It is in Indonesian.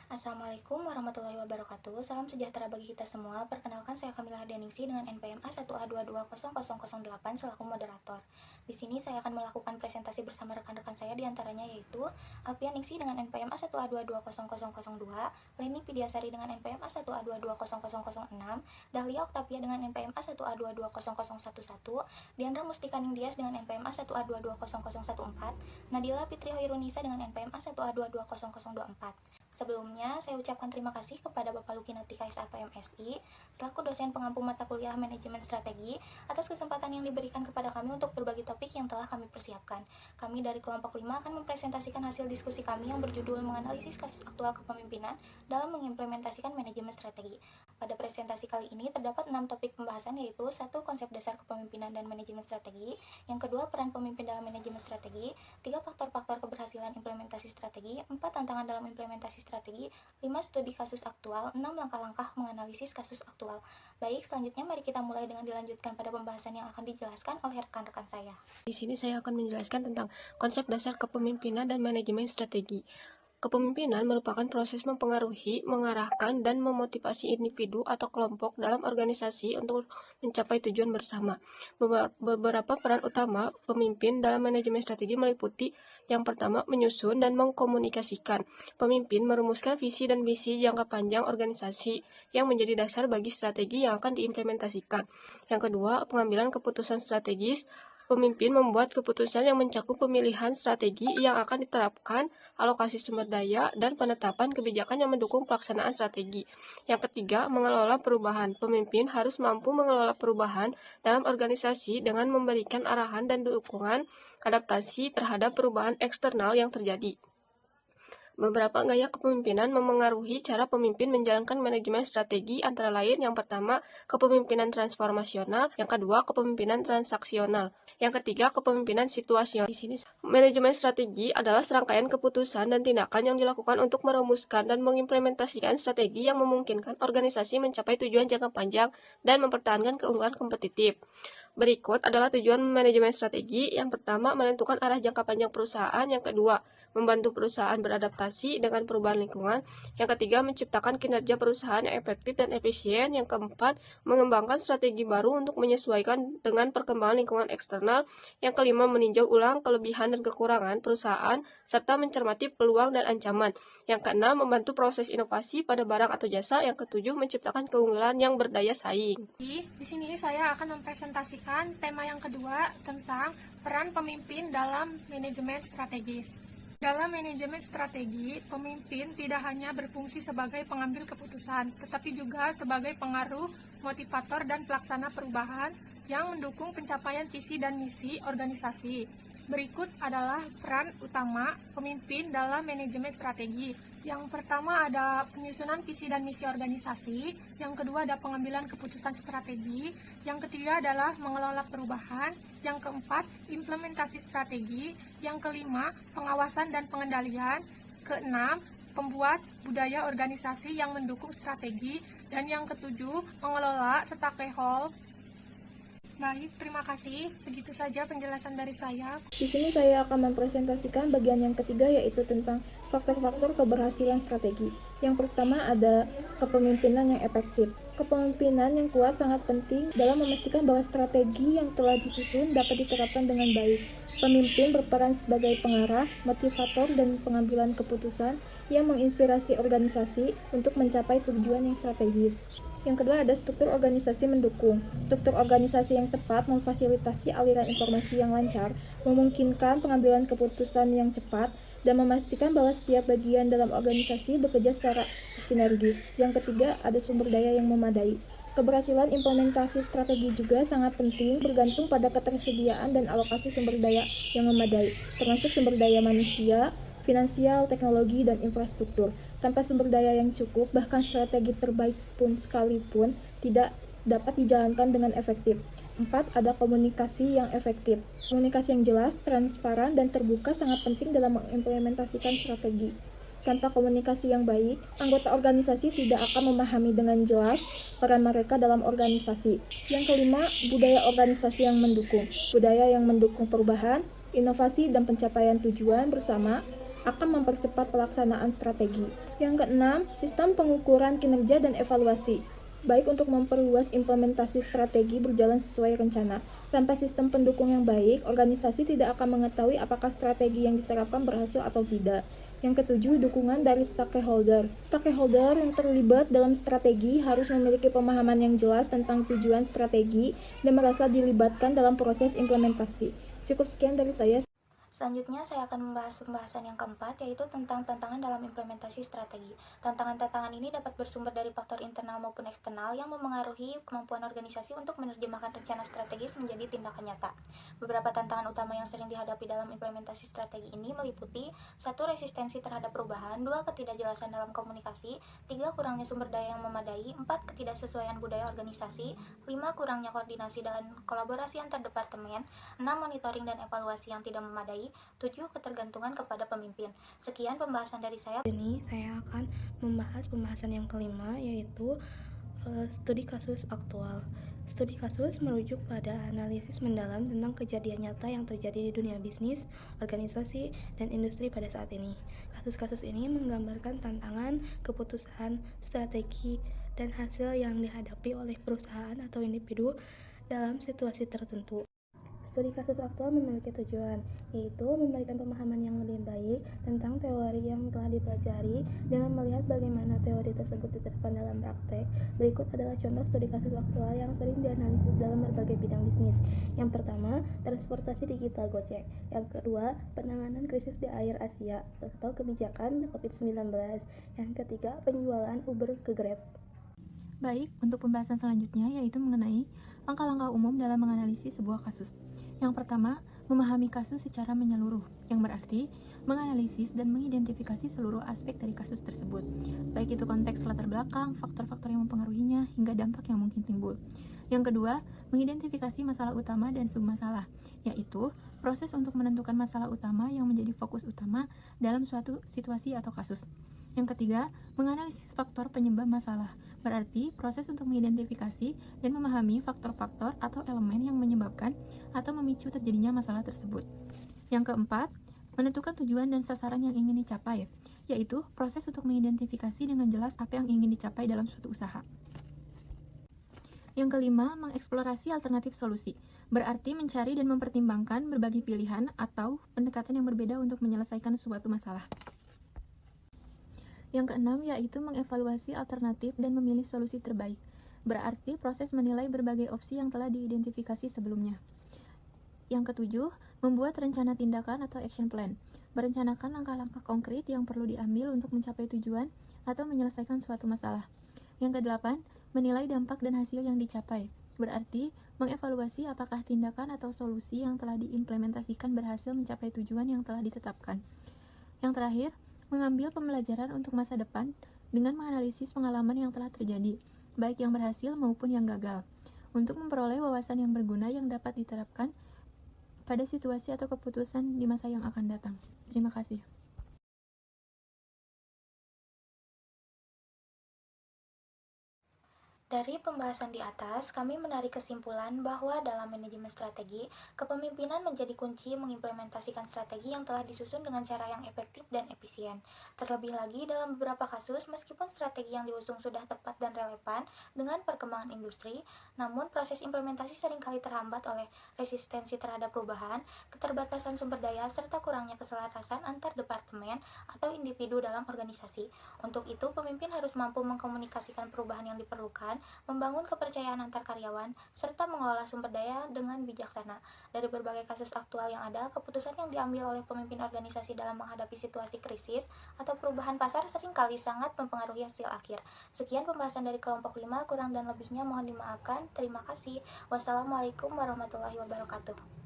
Assalamualaikum warahmatullahi wabarakatuh. Salam sejahtera bagi kita semua. Perkenalkan, saya Kamilah Deningsi dengan NPM A1A2200008 selaku moderator. Di sini saya akan melakukan presentasi bersama rekan-rekan saya, diantaranya yaitu Alfian Ningsi dengan NPM A1A2200002, Leni Pidiasari dengan NPM A1A2200006, Dahlia Oktavia dengan NPM A1A2200011, Diandra Mustika Ningtyas dengan NPM A1A2200014, Nadila Fitri Hoirunisa dengan NPM A1A2200024. Sebelumnya, saya ucapkan terima kasih kepada Bapak Luki Natika SAPMSI selaku dosen pengampu mata kuliah Manajemen Strategi atas kesempatan yang diberikan kepada kami untuk berbagi topik yang telah kami persiapkan. Kami dari kelompok 5 akan mempresentasikan hasil diskusi kami yang berjudul menganalisis kasus aktual kepemimpinan dalam mengimplementasikan manajemen strategi. Pada presentasi kali ini terdapat 6 topik pembahasan, yaitu 1. Konsep dasar kepemimpinan dan manajemen strategi, yang kedua peran pemimpin dalam manajemen strategi, 3. Faktor-faktor keberhasilan implementasi strategi, 4. Tantangan dalam implementasi strategi, 5. Studi kasus aktual, 6. Langkah-langkah menganalisis kasus aktual. Baik, selanjutnya mari kita mulai dengan dilanjutkan pada pembahasan yang akan dijelaskan oleh rekan-rekan saya. Di sini saya akan menjelaskan tentang konsep dasar kepemimpinan dan manajemen strategi. Kepemimpinan merupakan proses mempengaruhi, mengarahkan, dan memotivasi individu atau kelompok dalam organisasi untuk mencapai tujuan bersama. Beberapa peran utama pemimpin dalam manajemen strategi meliputi: yang pertama, menyusun dan mengkomunikasikan. Pemimpin merumuskan visi dan misi jangka panjang organisasi yang menjadi dasar bagi strategi yang akan diimplementasikan. Yang kedua, pengambilan keputusan strategis. Pemimpin membuat keputusan yang mencakup pemilihan strategi yang akan diterapkan, alokasi sumber daya, dan penetapan kebijakan yang mendukung pelaksanaan strategi. Yang ketiga, mengelola perubahan. Pemimpin harus mampu mengelola perubahan dalam organisasi dengan memberikan arahan dan dukungan adaptasi terhadap perubahan eksternal yang terjadi. Beberapa gaya kepemimpinan memengaruhi cara pemimpin menjalankan manajemen strategi, antara lain: yang pertama, kepemimpinan transformasional; yang kedua, kepemimpinan transaksional; yang ketiga, kepemimpinan situasional. Di sini, manajemen strategi adalah serangkaian keputusan dan tindakan yang dilakukan untuk merumuskan dan mengimplementasikan strategi yang memungkinkan organisasi mencapai tujuan jangka panjang dan mempertahankan keunggulan kompetitif. Berikut adalah tujuan manajemen strategi. Yang pertama, menentukan arah jangka panjang perusahaan. Yang kedua, membantu perusahaan beradaptasi dengan perubahan lingkungan. Yang ketiga, menciptakan kinerja perusahaan yang efektif dan efisien. Yang keempat, mengembangkan strategi baru untuk menyesuaikan dengan perkembangan lingkungan eksternal. Yang kelima, meninjau ulang kelebihan dan kekurangan perusahaan serta mencermati peluang dan ancaman. Yang keenam, membantu proses inovasi pada barang atau jasa. Yang ketujuh, menciptakan keunggulan yang berdaya saing. Di sini saya akan mempresentasikan tema yang kedua tentang peran pemimpin dalam manajemen strategis. Dalam manajemen strategi, pemimpin tidak hanya berfungsi sebagai pengambil keputusan, tetapi juga sebagai pengaruh, motivator, dan pelaksana perubahan yang mendukung pencapaian visi dan misi organisasi. Berikut adalah peran utama pemimpin dalam manajemen strategi. Yang pertama ada penyusunan visi dan misi organisasi, yang kedua ada pengambilan keputusan strategi, yang ketiga adalah mengelola perubahan, yang keempat implementasi strategi, yang kelima pengawasan dan pengendalian, keenam pembuat budaya organisasi yang mendukung strategi, dan yang ketujuh mengelola stakeholder. Baik, terima kasih. Segitu saja penjelasan dari saya. Di sini saya akan mempresentasikan bagian yang ketiga, yaitu tentang faktor-faktor keberhasilan strategi. Yang pertama ada kepemimpinan yang efektif. Kepemimpinan yang kuat sangat penting dalam memastikan bahwa strategi yang telah disusun dapat diterapkan dengan baik. Pemimpin berperan sebagai pengarah, motivator, dan pengambilan keputusan yang menginspirasi organisasi untuk mencapai tujuan yang strategis. Yang kedua ada struktur organisasi mendukung. Struktur organisasi yang tepat memfasilitasi aliran informasi yang lancar, memungkinkan pengambilan keputusan yang cepat, dan memastikan bahwa setiap bagian dalam organisasi bekerja secara sinergis. Yang ketiga ada sumber daya yang memadai. Keberhasilan implementasi strategi juga sangat penting, bergantung pada ketersediaan dan alokasi sumber daya yang memadai, termasuk sumber daya manusia, finansial, teknologi, dan infrastruktur. Tanpa sumber daya yang cukup, bahkan strategi terbaik pun sekalipun tidak dapat dijalankan dengan efektif. 4. Ada komunikasi yang efektif. Komunikasi yang jelas, transparan, dan terbuka sangat penting dalam mengimplementasikan strategi. Tanpa komunikasi yang baik, anggota organisasi tidak akan memahami dengan jelas peran mereka dalam organisasi. Yang kelima, budaya organisasi yang mendukung. Budaya yang mendukung perubahan, inovasi, dan pencapaian tujuan bersama akan mempercepat pelaksanaan strategi. Yang keenam, sistem pengukuran kinerja dan evaluasi. Baik untuk memperluas implementasi strategi berjalan sesuai rencana. Tanpa sistem pendukung yang baik, organisasi tidak akan mengetahui apakah strategi yang diterapkan berhasil atau tidak. Yang ketujuh, dukungan dari stakeholder. Stakeholder yang terlibat dalam strategi harus memiliki pemahaman yang jelas tentang tujuan strategi dan merasa dilibatkan dalam proses implementasi. Cukup sekian dari saya. Selanjutnya, saya akan membahas pembahasan yang keempat, yaitu tentang tantangan dalam implementasi strategi. Tantangan-tantangan ini dapat bersumber dari faktor internal maupun eksternal yang memengaruhi kemampuan organisasi untuk menerjemahkan rencana strategis menjadi tindakan nyata. Beberapa tantangan utama yang sering dihadapi dalam implementasi strategi ini meliputi 1. Resistensi terhadap perubahan, 2. Ketidakjelasan dalam komunikasi, 3. Kurangnya sumber daya yang memadai, 4. Ketidaksesuaian budaya organisasi, 5. Kurangnya koordinasi dan kolaborasi antar departemen, 6. Monitoring dan evaluasi yang tidak memadai, 7. Ketergantungan kepada pemimpin. Sekian pembahasan dari saya. Ini saya akan membahas pembahasan yang kelima, yaitu studi kasus aktual. Studi kasus merujuk pada analisis mendalam tentang kejadian nyata yang terjadi di dunia bisnis, organisasi, dan industri pada saat ini. Kasus-kasus ini menggambarkan tantangan, keputusan, strategi, dan hasil yang dihadapi oleh perusahaan atau individu dalam situasi tertentu. Studi kasus aktual memiliki tujuan, yaitu memberikan pemahaman yang lebih baik tentang teori yang telah dipelajari dengan melihat bagaimana teori tersebut diterapkan dalam praktek. Berikut adalah contoh studi kasus aktual yang sering dianalisis dalam berbagai bidang bisnis. Yang pertama, transportasi digital Gojek. Yang kedua, penanganan krisis di air Asia atau kebijakan COVID-19. Yang ketiga, penjualan Uber ke Grab. Baik, untuk pembahasan selanjutnya yaitu mengenai langkah-langkah umum dalam menganalisis sebuah kasus. Yang pertama, memahami kasus secara menyeluruh, yang berarti menganalisis dan mengidentifikasi seluruh aspek dari kasus tersebut, baik itu konteks latar belakang, faktor-faktor yang mempengaruhinya, hingga dampak yang mungkin timbul. Yang kedua, mengidentifikasi masalah utama dan submasalah, yaitu proses untuk menentukan masalah utama yang menjadi fokus utama dalam suatu situasi atau kasus. Yang ketiga, menganalisis faktor penyebab masalah, berarti proses untuk mengidentifikasi dan memahami faktor-faktor atau elemen yang menyebabkan atau memicu terjadinya masalah tersebut. Yang keempat, menentukan tujuan dan sasaran yang ingin dicapai, yaitu proses untuk mengidentifikasi dengan jelas apa yang ingin dicapai dalam suatu usaha. Yang kelima, mengeksplorasi alternatif solusi, berarti mencari dan mempertimbangkan berbagai pilihan atau pendekatan yang berbeda untuk menyelesaikan suatu masalah. Yang keenam, yaitu mengevaluasi alternatif dan memilih solusi terbaik, berarti proses menilai berbagai opsi yang telah diidentifikasi sebelumnya. Yang ketujuh, membuat rencana tindakan atau action plan, merencanakan langkah-langkah konkret yang perlu diambil untuk mencapai tujuan atau menyelesaikan suatu masalah. Yang kedelapan, menilai dampak dan hasil yang dicapai, berarti mengevaluasi apakah tindakan atau solusi yang telah diimplementasikan berhasil mencapai tujuan yang telah ditetapkan. Yang terakhir, mengambil pembelajaran untuk masa depan dengan menganalisis pengalaman yang telah terjadi, baik yang berhasil maupun yang gagal, untuk memperoleh wawasan yang berguna yang dapat diterapkan pada situasi atau keputusan di masa yang akan datang. Terima kasih. Dari pembahasan di atas, kami menarik kesimpulan bahwa dalam manajemen strategi, kepemimpinan menjadi kunci mengimplementasikan strategi yang telah disusun dengan cara yang efektif dan efisien. Terlebih lagi, dalam beberapa kasus, meskipun strategi yang diusung sudah tepat dan relevan dengan perkembangan industri, namun proses implementasi seringkali terhambat oleh resistensi terhadap perubahan, keterbatasan sumber daya, serta kurangnya keselarasan antar departemen atau individu dalam organisasi. Untuk itu, pemimpin harus mampu mengkomunikasikan perubahan yang diperlukan, membangun kepercayaan antar karyawan, serta mengelola sumber daya dengan bijaksana. Dari berbagai kasus aktual yang ada, keputusan yang diambil oleh pemimpin organisasi dalam menghadapi situasi krisis atau perubahan pasar seringkali sangat mempengaruhi hasil akhir. Sekian pembahasan dari kelompok 5, kurang dan lebihnya mohon dimaafkan. Terima kasih. Wassalamualaikum warahmatullahi wabarakatuh.